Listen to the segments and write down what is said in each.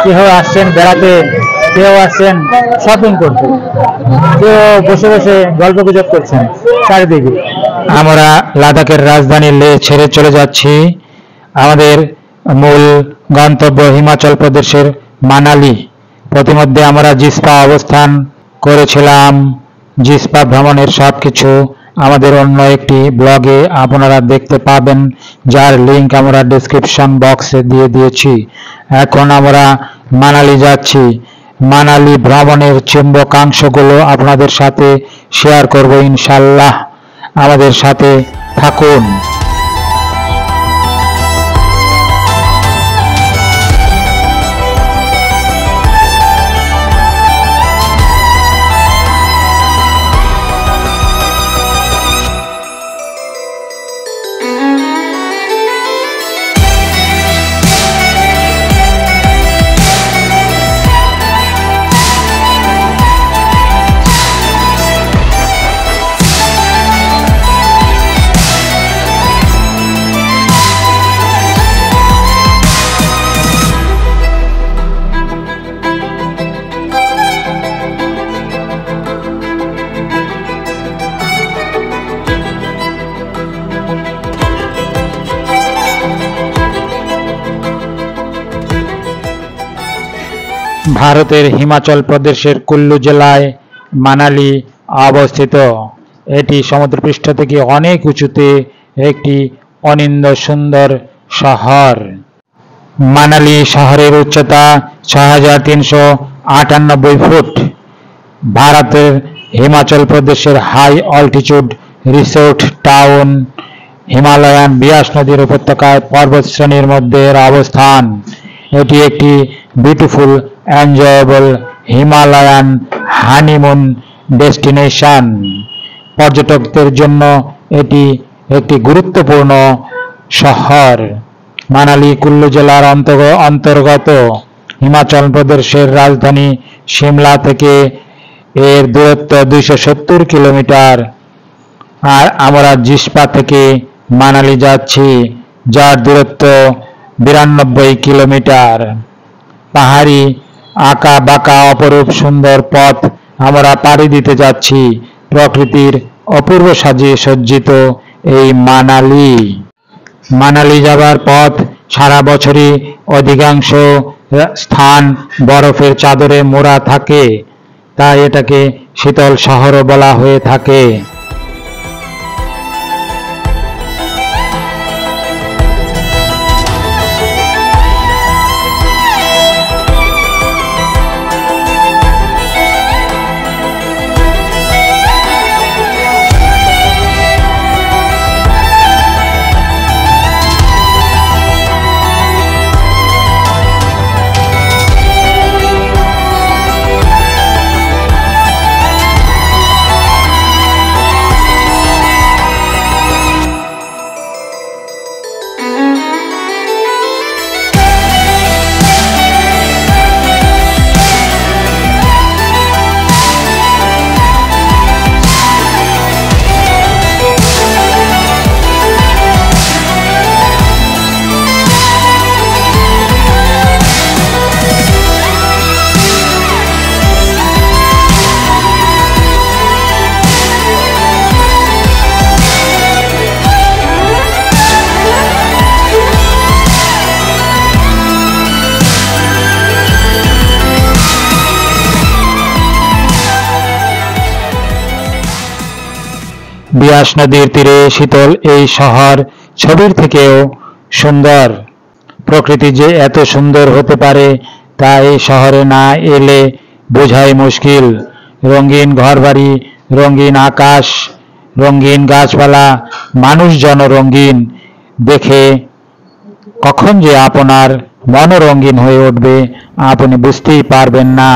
কেউ আসছেন বেড়াতে, কেউ আসছেন শপিং করতে, কেউ বসে বসে গল্প গুজব করছেন চারিদিকে। আমরা লাদাখের রাজধানী লে ছেড়ে চলে যাচ্ছি আমাদের মূল গন্তব্য হিমাচল প্রদেশের মানালি। প্রতিমধ্যে আমরা জিসপা অবস্থান করেছিলাম। জিসপা ভ্রমণের সবকিছু আমাদের অন্য একটি ব্লগে আপনারা দেখতে পাবেন, যার লিংক আমরা ডেসক্রিপশন বক্সে দিয়ে দিয়েছি। এখন আমরা মানালি যাচ্ছি। মানালি ভ্রমণের চুম্বকাংশগুলো আপনাদের সাথে শেয়ার করব ইনশাল্লাহ। আমাদের সাথে থাকুন। ভারতের হিমাচল প্রদেশের কুল্লু জেলায় মানালি অবস্থিত। এটি সমুদ্রপৃষ্ঠ থেকে অনেক উঁচুতে একটি অনিন্দ সুন্দর শহর। মানালি শহরের উচ্চতা ৬৩৯৮ ফুট। ভারতের হিমাচল প্রদেশের high altitude resort town Himalayan Beas নদীর উপত্যকায় পর্বতশ্রেণীর মধ্যে এর অবস্থান। এটি একটি beautiful enjoyable Himalayan honeymoon destination. পর্যটকদের জন্য এটি একটি গুরুত্বপূর্ণ শহর। মানালি কুল্লু জেলার অন্তর্গত। হিমাচল প্রদেশের রাজধানী সিমলা থেকে এর দূরত্ব ২৭০ কিলোমিটার। আর আমরা জিসপা থেকে মানালি যাচ্ছি, যার দূরত্ব ৯২ কিলোমিটার। পাহাড়ি আঁকা বাঁকা অপরূপ সুন্দর পথ আমরা পাড়ি দিতে যাচ্ছি প্রকৃতির অপূর্ব সাজে সজ্জিত এই মানালি। মানালি যাবার পথ সারা বছরই অধিকাংশ স্থান বরফের চাদরে মোড়া থাকে, তাই এটাকে শীতল শহরও বলা হয়ে থাকে। বিয়াস নদীর তীরে শীতল এই শহর ছবির থেকেও সুন্দর। প্রকৃতি যে এত সুন্দর হতে পারে তা এই শহরে না এলে বোঝাই মুশকিল। রঙিন ঘরবাড়ি, রঙিন আকাশ, রঙিন গাছপালা, মানুষজন রঙিন, দেখে কখন যে আপনার মন রঙিন হয়ে উঠবে আপনি বুঝতেই পারবেন না।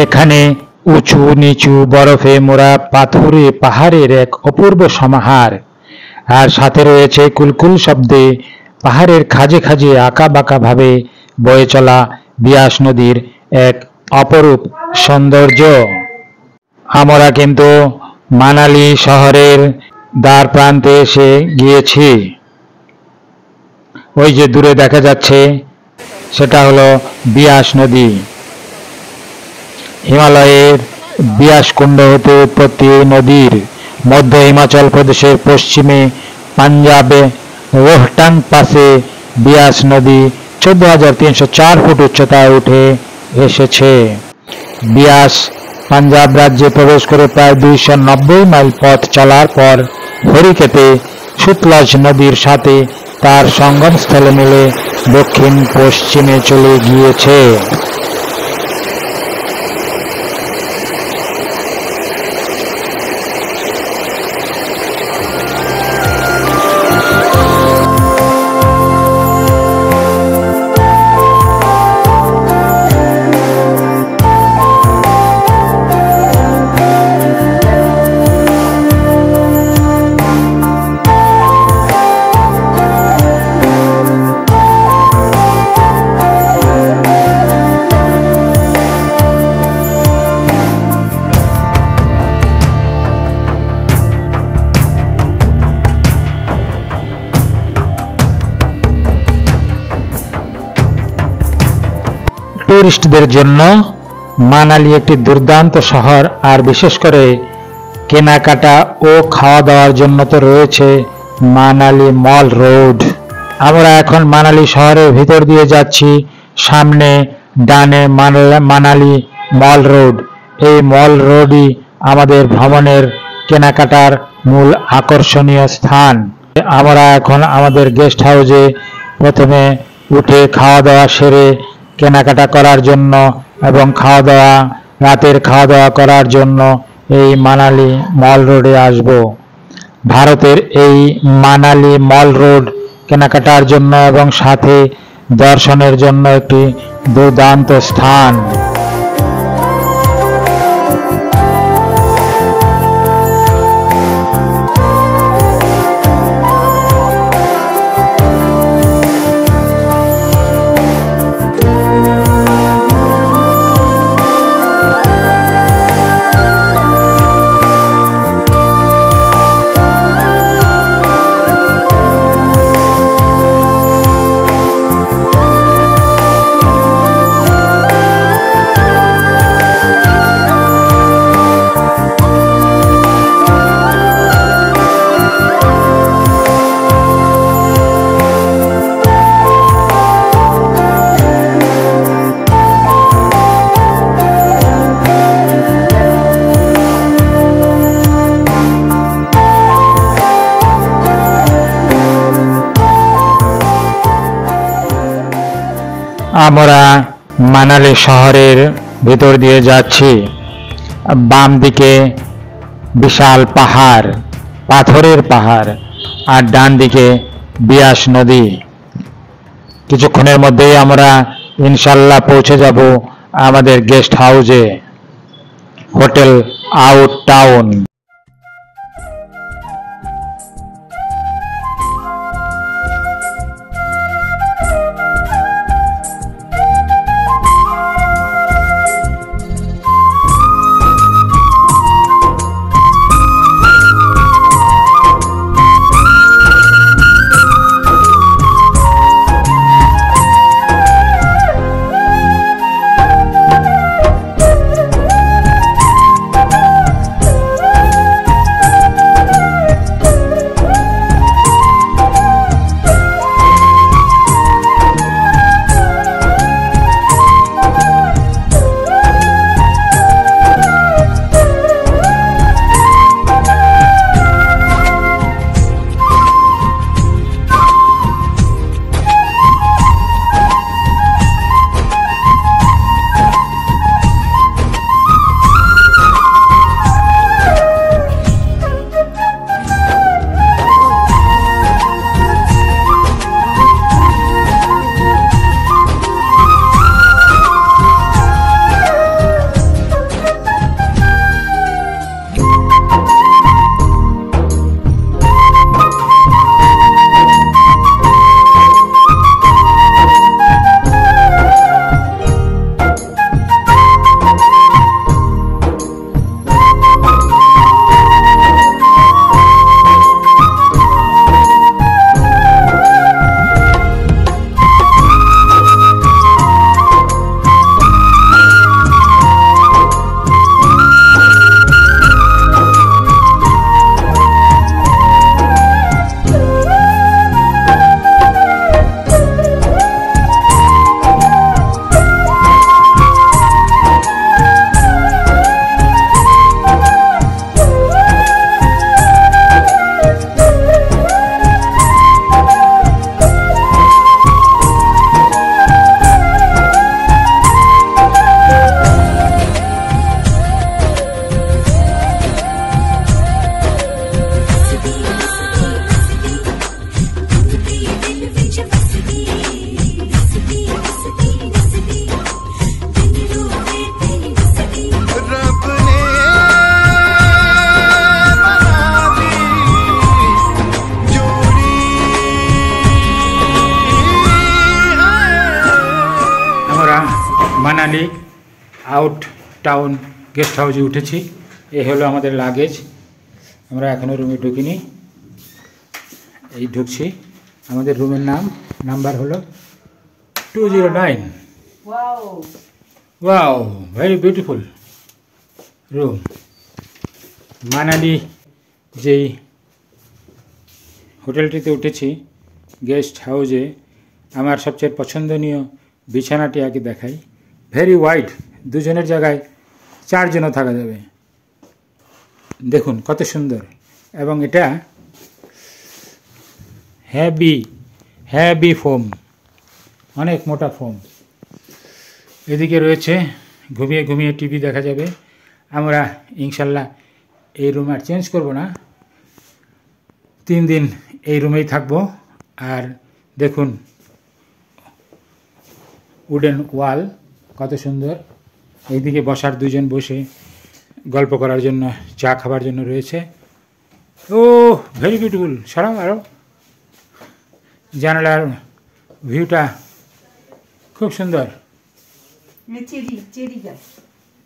এখানে উঁচু নিচু বরফে মোড়া পাথুরে পাহাড়ের এক অপূর্ব সমাহার, আর সাথে রয়েছে কুলকুল শব্দে পাহাড়ের খাজে খাজে আঁকা বাঁকা ভাবে বয়ে চলা বিয়াস নদীর এক অপরূপ সৌন্দর্য। আমরা কিন্তু মানালি শহরের দ্বার প্রান্তে এসে গিয়েছি। ওই যে দূরে দেখা যাচ্ছে সেটা হলো বিয়াস নদী। হিমালয়ের বিয়াস কুণ্ড হতে উৎপত্তি এই নদীর। মধ্য হিমাচল প্রদেশের পশ্চিমে পাঞ্জাবে রোহটাং পাসে বিয়াস নদী 14,304 ফুট উচ্চতায় উঠে এসেছে। বিয়াস পাঞ্জাব রাজ্যে প্রবেশ করে প্রায় 290 মাইল পথ চলার পর হরিকেতে সুতলজ নদীর সাথে তার সঙ্গমস্থলে মিলে দক্ষিণ পশ্চিমে চলে গিয়েছে। টুরিস্টদের জন্য মানালি একটি দুর্দান্ত শহর, আর বিশেষ করে কেনাকাটা ও খাওয়া দাওয়ার জন্য তো রয়েছে মানালি মল রোড। আমরা এখন মানালি শহরের ভিতর দিয়ে যাচ্ছি। সামনে ডানে মানালি মল রোড। এই মল রোডই আমাদের ভ্রমণের কেনাকাটার মূল আকর্ষণীয় স্থান। আমরা এখন আমাদের গেস্ট হাউসে প্রথমে উঠে খাওয়া দাওয়া সেরে কেনাকাটা করার জন্য এবং রাতের খাওয়া দাওয়া করার জন্য এই মানালি মল রোডে আসব। ভারতের এই মানালি মল রোড কেনাকাটার জন্য এবং সাথে দর্শনের জন্য একটি দুর্দান্ত স্থান। আমরা মানালি শহরের ভিতর দিয়ে যাচ্ছি। বাম দিকে বিশাল পাহাড়, পাথরের পাহাড়, আর ডান দিকে বিয়াস নদী। কিছুক্ষণের মধ্যেই আমরা ইনশাল্লাহ পৌঁছে যাব আমাদের গেস্ট হাউসে, hotel out town. Manali out town guest হাউসে উঠেছি। এই হলো আমাদের লাগেজ। আমরা এখনও রুমে ঢুকিনি, এই ঢুকছি। আমাদের রুমের নাম্বার হলো 209। Wow, very beautiful room. Manali যেই হোটেলটিতে উঠেছি গেস্ট হাউসে, আমার সবচেয়ে পছন্দনীয় বিছানাটি আগে দেখাই। ভেরি ওয়াইড, দুজনের জায়গায় 4 জনও থাকা যাবে। দেখুন কত সুন্দর, এবং এটা হ্যাভি ফোম, অনেক মোটা ফোম। এদিকে রয়েছে ঘুমিয়ে ঘুমিয়ে টিভি দেখা যাবে। আমরা ইনশাল্লাহ এই রুম আর চেঞ্জ করব না, 3 দিন এই রুমেই থাকব। আর দেখুন উডেন ওয়াল কত সুন্দর। এইদিকে বসার 2 জন বসে গল্প করার জন্য, চা খাবার জন্য রয়েছে। ও ভেরি বিউটিফুল। সরাও আরও, জানালার ভিউটা খুব সুন্দর।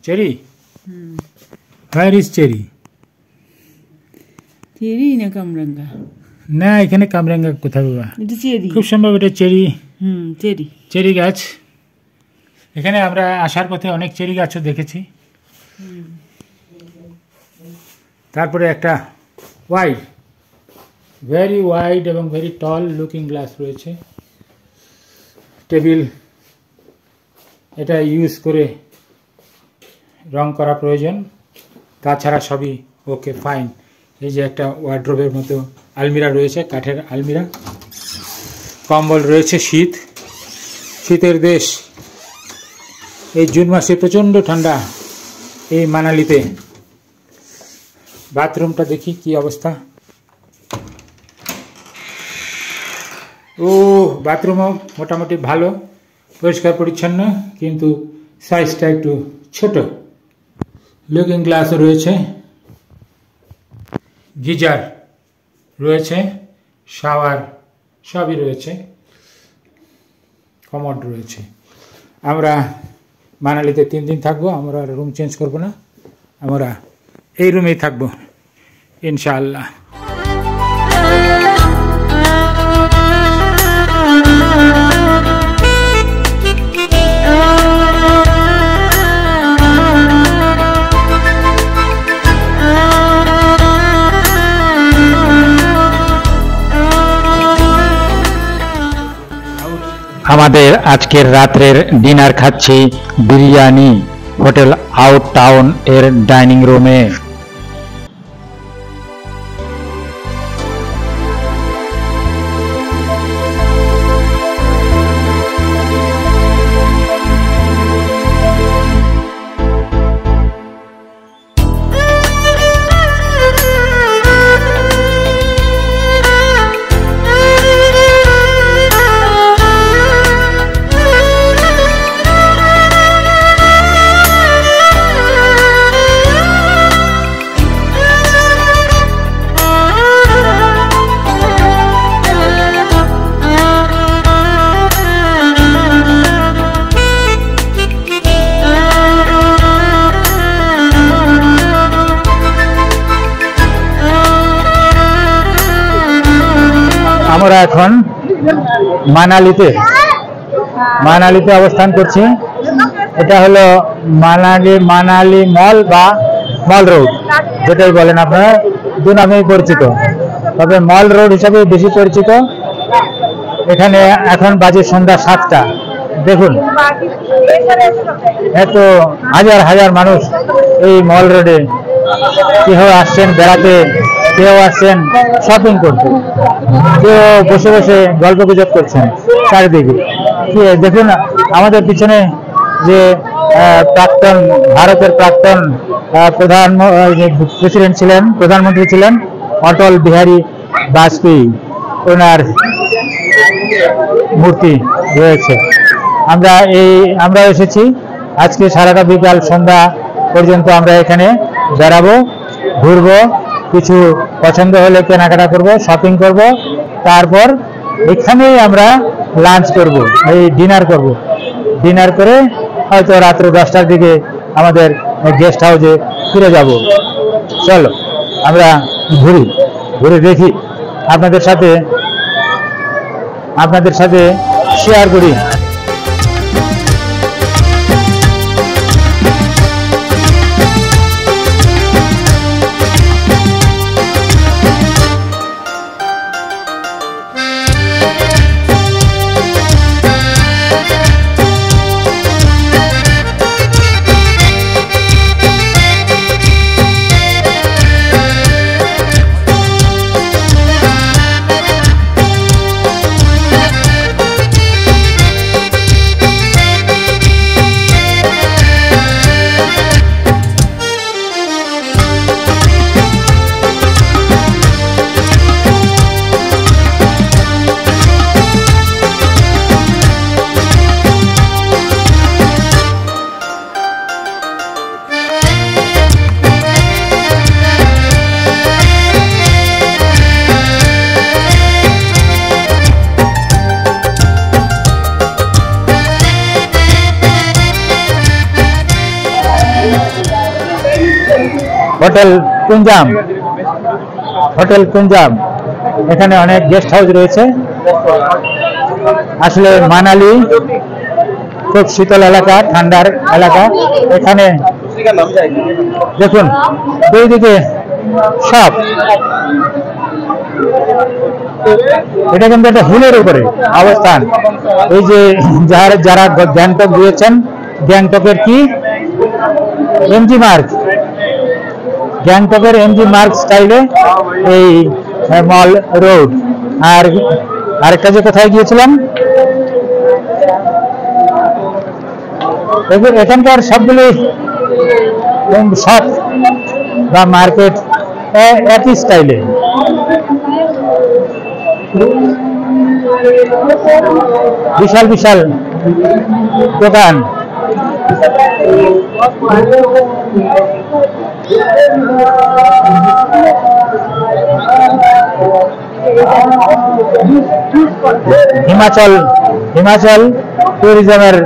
Cherry, where is cherry? Cherry না কামরাঙ্গা? না, এখানে কামরাঙ্গা কোথায় বাবা? এটা চেরি, খুব সম্ভব এটা চেরি। চেরি গাছ। এখানে আমরা আসার পথে অনেক চেরি গাছও দেখেছি। তারপরে একটা ভেরি ওয়াইড এবং ভেরি টল লুকিং গ্লাস রয়েছে। টেবিল, এটা ইউজ করে রং করা প্রয়োজন, তাছাড়া সবই ওকে, ফাইন। এই যে একটা ওয়ার্ড্রোবের মতো আলমিরা রয়েছে, কাঠের আলমিরা। কম্বল রয়েছে। শীতের দেশ, এই জুন মাসে প্রচণ্ড ঠান্ডা এই মানালিতে। বাথরুমটা দেখি কি অবস্থা। ও, বাথরুমও মোটামুটি ভালো, পরিষ্কার পরিচ্ছন্ন, কিন্তু সাইজটা একটু ছোট। লুকিং গ্লাসও রয়েছে, গিজার রয়েছে, শাওয়ার সবই রয়েছে, কমোড রয়েছে। আমরা মানালিতে 3 দিন থাকবো। আমরা রুম চেঞ্জ করব না, আমরা এই রুমেই থাকবো ইনশাআল্লাহ। আমাদের আজকের রাত্রের ডিনার খাচ্ছি বিরিয়ানি হোটেল আউট টাউন এর ডাইনিং রুমে। আমরা এখন মানালিতে অবস্থান করছি। এটা হলো মানালি মল বা মল রোড, যেটাই বলেন আপনারা, 2 নামেই পরিচিত, তবে মল রোড হিসাবে বেশি পরিচিত। এখানে এখন বাজে সন্ধ্যা 7টা। দেখুন এত হাজার মানুষ এই মল রোডে। কেউ আসছেন বেড়াতে, কেউ আসছেন শপিং করতে, কেউ বসে বসে গল্প গুজব করছেন চারিদিকে। দেখুন আমাদের পিছনে যে ভারতের প্রাক্তন প্রধানমন্ত্রী ছিলেন অটল বিহারী বাজপেয়ী, ওনার মূর্তি রয়েছে। আমরা এসেছি আজকে সারাটা বিকাল সন্ধ্যা পর্যন্ত। আমরা এখানে বেড়াবো, ঘুরবো, কিছু পছন্দ হলে কেনাকাটা করব, শপিং করব, তারপর এখানেই আমরা লাঞ্চ করব, এই ডিনার করব। ডিনার করে হয়তো রাত্রে 10টার দিকে আমাদের গেস্ট হাউসে ফিরে যাব। চলো আমরা ঘুরে দেখি, আপনাদের সাথে শেয়ার করি। হোটেল কুঞ্জাম, এখানে অনেক গেস্ট হাউস রয়েছে। আসলে মানালি খুব শীতল এলাকা, ঠান্ডার এলাকা। এখানে দেখুন দুই দিকে সব, এটা কিন্তু একটা হিলের উপরে অবস্থান। এই যে যারা গ্যাংটক দিয়েছেন, গ্যাংটকের কি এমজি মার্গ, গ্যাংটকের এমজি মার্গ স্টাইলে এই মল রোড। আর আরেকটা যে কোথায় গিয়েছিলাম, এখানকার সবগুলি শপ বা মার্কেট একই স্টাইলে। বিশাল বিশাল দোকান। হিমাচল ট্যুরিজমের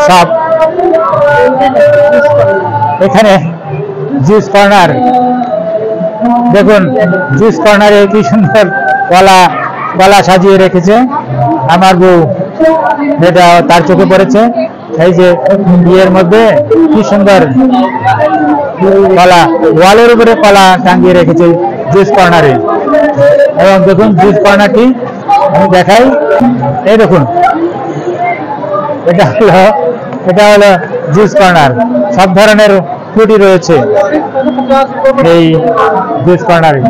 সব। এখানে জুস কর্নার, দেখুন জুস কর্নারে কি সুন্দর কলা সাজিয়ে রেখেছে। আমার বউ যেটা তার চোখে পড়েছে, এই যে বিয়ের মধ্যে কি সুন্দর কলা, ওয়ালের উপরে কলা টাঙিয়ে রেখেছে জুস কর্নারে। এবং দেখুন জুস কর্নারটি আমি দেখাই, এই দেখুন এটা হলো জুস কর্নার। সব ধরনের ফ্রুটি রয়েছে এই জুস কর্নারে।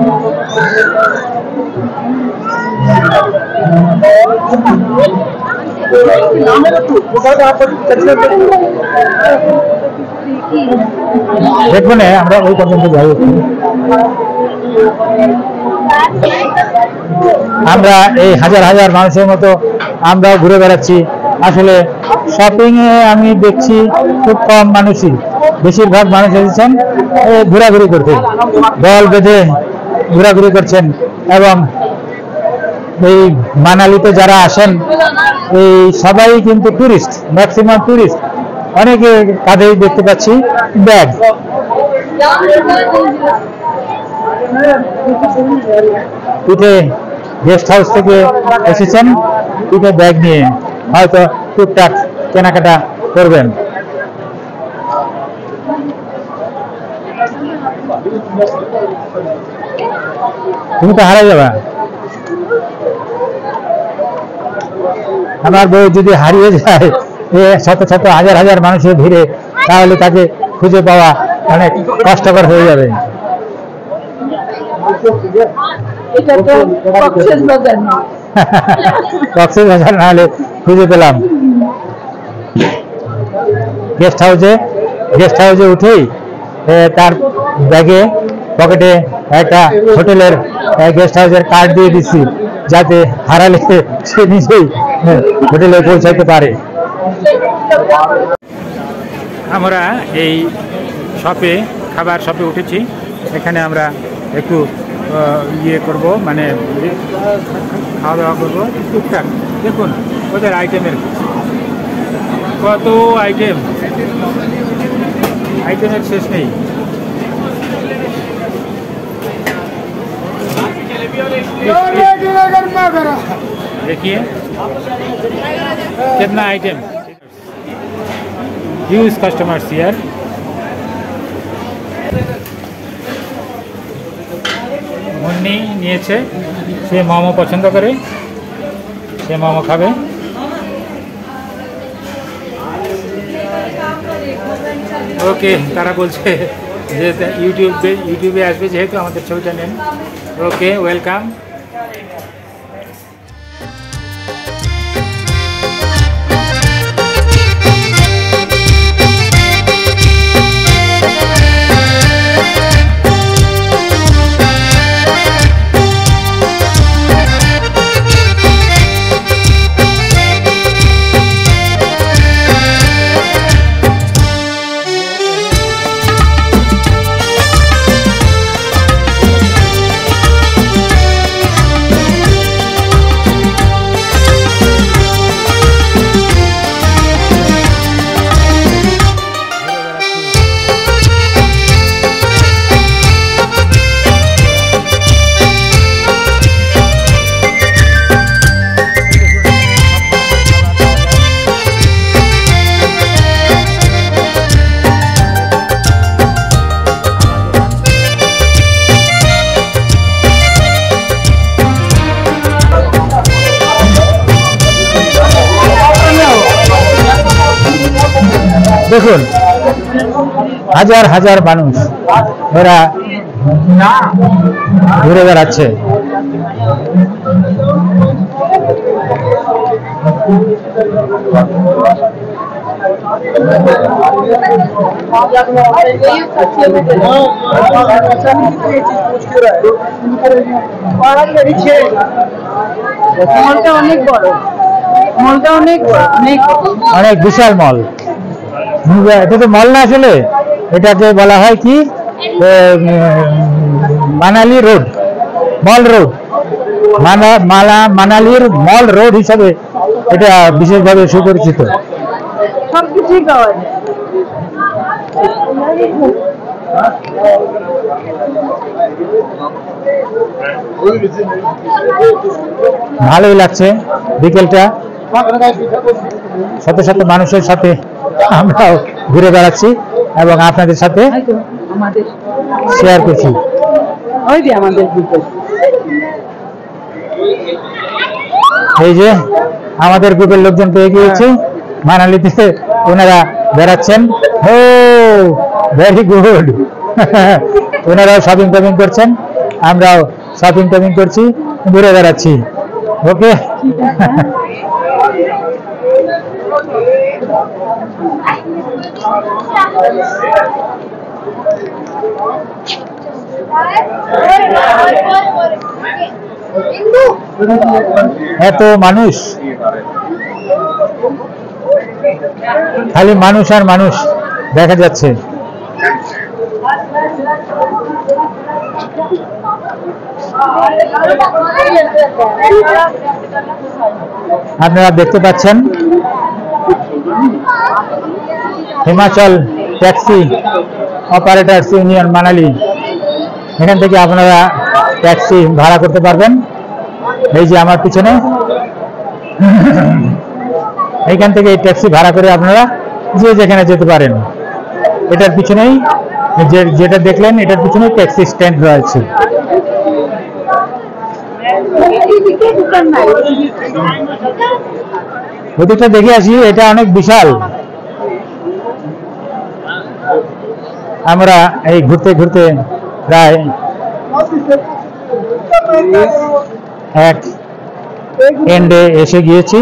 দেখুন আমরা ওই পর্যন্ত যাই। আমরা এই হাজার হাজার মানুষের মতো আমরাও ঘুরে বেড়াচ্ছি। আসলে শপিং এ আমি দেখছি খুব কম মানুষই, বেশিরভাগ মানুষ এসেছেন ঘোরাঘুরি করতে, দল বেঁধে ঘোরাঘুরি করছেন। এবং এই মানালিতে যারা আসেন এই সবাই কিন্তু টুরিস্ট, ম্যাক্সিমাম টুরিস্ট। অনেকে কাঁধেই দেখতে পাচ্ছি ব্যাগ। পিঠে গেস্ট হাউস থেকে এসেছেন, পিঠে ব্যাগ নিয়ে হয়তো টুকটাক কেনাকাটা করবেন। তুমি তো হারাই যাবা। আমার বউ যদি হারিয়ে যায় শত শত হাজার হাজার মানুষের ভিড়ে, তাহলে তাকে খুঁজে পাওয়া অনেক কষ্টকর হয়ে যাবে। কক্সবাজার না হলে খুঁজে পেলাম। গেস্ট হাউসে উঠেই তার ব্যাগে পকেটে একটা হোটেলের গেস্ট হাউসের কার্ড দিয়ে দিচ্ছি, যাতে হারালে সে নিজেই হোটেলে পৌঁছাইতে পারে। আমরা এই খাবার শপে উঠেছি। এখানে আমরা একটু ইয়ে করব, মানে খাওয়া দাওয়া করবো টুকটাক। দেখুন ওদের আইটেমের কত আইটেম, আইটেমের শেষ নেই। देखिए कितना item, huge customers here. Munni নিয়েছে, সে মোমো পছন্দ করে, সে মোমো খাবে। ওকে, তারা বলছে যে ইউটিউবে আসবে, যেহেতু আমাদের ছবিটা নেন। ওকে, ওয়েলকাম। দেখুন, হাজার হাজার মানুষ এরা ঘুরে বেড়াচ্ছে। অনেক বড়, মলটা অনেক অনেক বিশাল মল। এটা তো মল না, আসলে এটাকে বলা হয় কি মানালি রোড, মল রোড। মানালির মল রোড হিসাবে এটা বিশেষভাবে সুপরিচিত। সবকিছুই পাওয়া যায়। ভালোই লাগছে বিকেলটা, শত শত মানুষের সাথে আমরাও ঘুরে বেড়াচ্ছি এবং আপনাদের সাথে শেয়ার করছি। এই যে আমাদের গ্রুপের লোকজন পেয়ে গিয়েছে মানালিতে, ওনারা বেড়াচ্ছেন। ও ভেরি গুড, ওনারাও শপিং টপিং করছেন, আমরাও শপিং টপিং করছি, ঘুরে বেড়াচ্ছি। ওকে, এত মানুষ, খালি মানুষ আর মানুষ দেখা যাচ্ছে। আপনারা দেখতে পাচ্ছেন Himachal taxi operators union Manali. এখান থেকে আপনারা ট্যাক্সি ভাড়া করতে পারবেন। এই যে আমার পিছনে, এইখান থেকে এই ট্যাক্সি ভাড়া করে আপনারা যে যেখানে যেতে পারেন। এটার পিছনেই যেটা দেখলেন, এটার পিছনে ট্যাক্সি স্ট্যান্ড রয়েছে। ওদিকটা দেখে আসি, এটা অনেক বিশাল। আমরা এই ঘুরতে ঘুরতে প্রায় এক এন্ডে এসে গিয়েছি।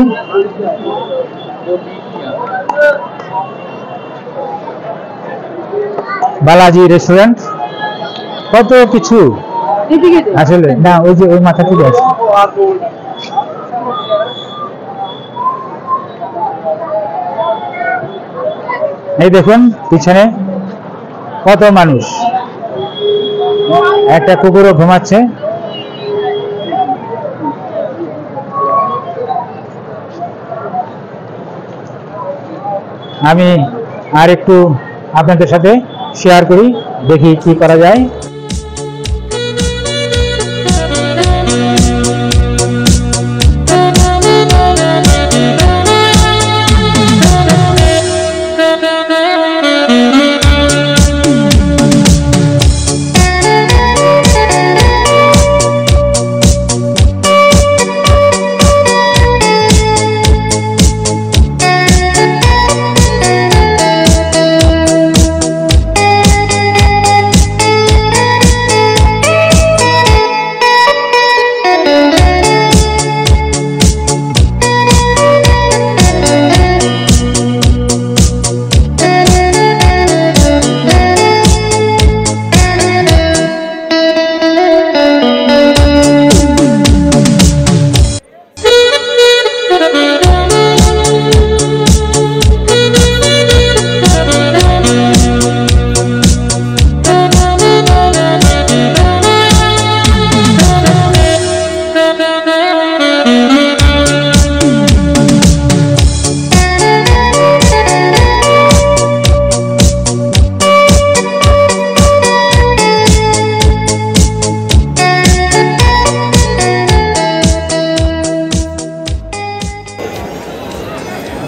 বালাজি রেস্টুরেন্ট, কত কিছু আসলে না, ওই যে ওই মাথা থেকে আছে। এই দেখুন পিছনে কত মানুষ, একটা কুকুরও ঘুমাচ্ছে। আমি আর একটু আপনাদের সাথে শেয়ার করি, দেখি কি করা যায়।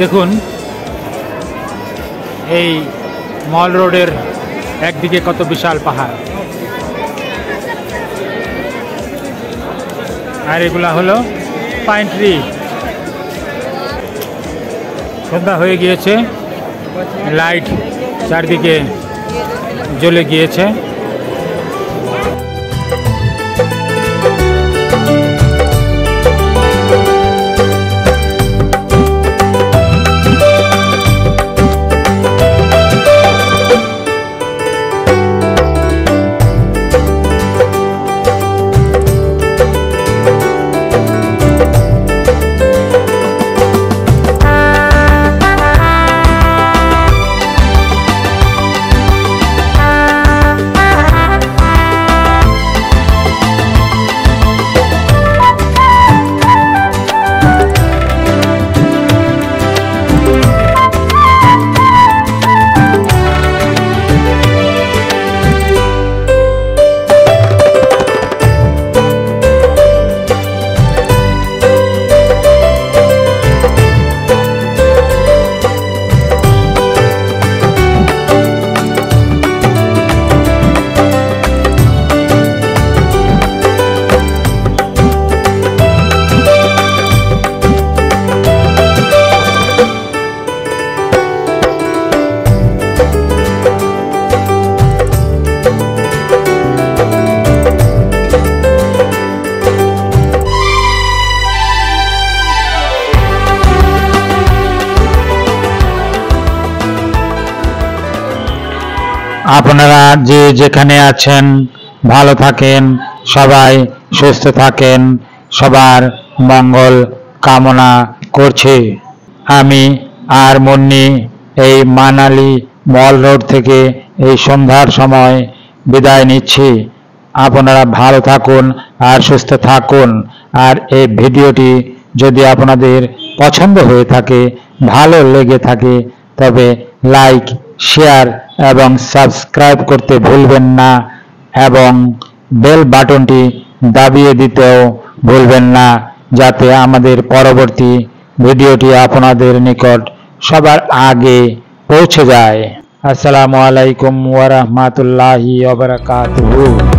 দেখুন, এই মল রোডের একদিকে কত বিশাল পাহাড়, আর এগুলা হলো পাইন ট্রি। সন্ধ্যা হয়ে গিয়েছে, লাইট চারদিকে জ্বলে গিয়েছে। আপনারা যে যেখানে আছেন ভালো থাকেন, সবাই সুস্থ থাকেন, সবার মঙ্গল কামনা করছি। আমি আর মুন্নি এই মানালি মল রোড থেকে এই সন্ধ্যার সময় বিদায় নিচ্ছি। আপনারা ভালো থাকুন আর সুস্থ থাকুন। আর এই ভিডিওটি যদি আপনাদের পছন্দ হয়ে থাকে, ভালো লেগে থাকে, তবে লাইক, শেয়ার এবং সাবস্ক্রাইব করতে ভুলবেন না, এবং বেল বাটনটি দাবিয়ে দিতেও ভুলবেন না, যাতে আমাদের পরবর্তী ভিডিওটি আপনাদের নিকট সবার আগে পৌঁছে যায়। আসসালামু আলাইকুম ওয়া রাহমাতুল্লাহি ওয়া বারাকাতুহু।